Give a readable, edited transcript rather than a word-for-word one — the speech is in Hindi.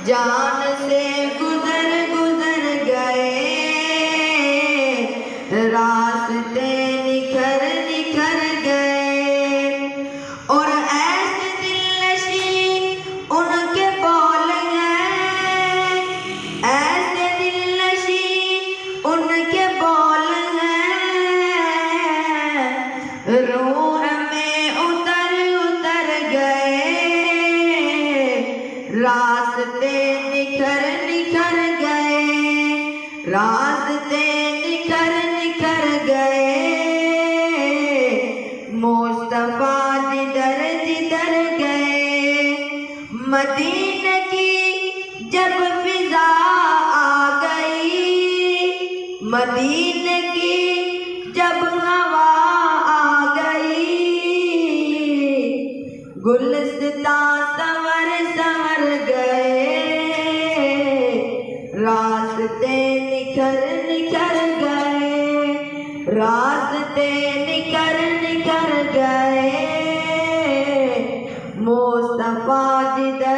जान से गुजर गुजर गए, रास्ते निखर निखर गए। और ऐसे दिलनशी उनके बोल हैं, ऐसे दिलनशी उनके बोल हैं, रूह में उतर उतर गए, रास्ते निखर निखर गए, रास्ते निखर निखर गए। मुस्तफा जिधर जिधर गए, मदीने की जब फिजा आ गई, मदीने की जब हवा आ गई, गुलस्तां संवर संवर गए, रास्ते निखर निखर गए, रास्ते निखर निखर गए। मुस्तफा जिधर